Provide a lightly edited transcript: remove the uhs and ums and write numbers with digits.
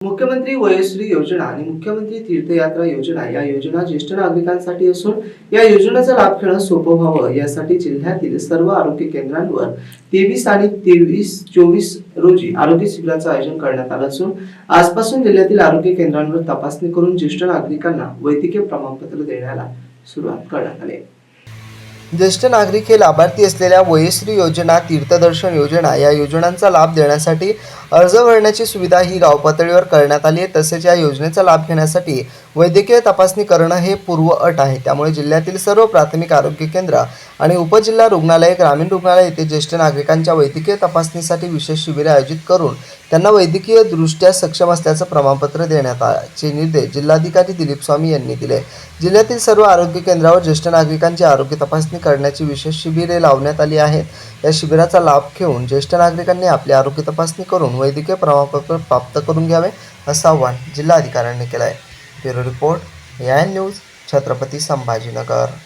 मुख्यमंत्री वयोश्री योजना आणि मुख्यमंत्री तीर्थयात्रा योजना या योजना ज्येष्ठ नागरिकांसाठी असून या योजनेचा लाभ घेणं सोपं व्हावं यासाठी जिल्ह्यातील सर्व आरोग्य केंद्रांवर 23 आणि 24 रोजी आरोग्य शिबिराचं आयोजन करण्यात आलं असून आजपासून जिल्ह्यातील आरोग्य केंद्रांवर तपासणी करून ज्येष्ठ नागरिकांना वैद्यकीय प्रमाणपत्र देण्याला सुरुवात करण्यात आली। ज्येष्ठ नागरिक हे लाभार्थी असलेल्या वयोश्री योजना, तीर्थदर्शन योजना या योजनांचा लाभ देण्यासाठी अर्ज भरण्याची सुविधा ही गाव पातळीवर करण्यात आली आहे। तसेच या योजनेचा लाभ घेण्यासाठी वैद्यकीय तपासणी करणं हे पूर्व अट आहे। त्यामुळे जिल्ह्यातील सर्व प्राथमिक आरोग्य केंद्र आणि उपजिल्हा रुग्णालय, ग्रामीण रुग्णालय येथे ज्येष्ठ नागरिकांच्या वैद्यकीय तपासणीसाठी विशेष शिबिरे आयोजित करून त्यांना वैद्यकीय दृष्ट्या सक्षम असल्याचं प्रमाणपत्र देण्याचे निर्देश जिल्हाधिकारी दिलीप स्वामी यांनी दिले। जिल्ह्यातील सर्व आरोग्य केंद्रावर ज्येष्ठ नागरिकांची आरोग्य तपासणी करण्याची विशेष शिबिरे लावण्यात आली आहेत। या शिबिराचा लाभ घेऊन ज्येष्ठ नागरिकांनी आपली आरोग्य तपासणी करून वैद्यकीय प्रमाणपत्र प्राप्त करून घ्यावे असं आवाहन जिल्हाधिकाऱ्यांनी केलं आहे। Bureau report, AN news, Chhatrapati Sambhajinagar.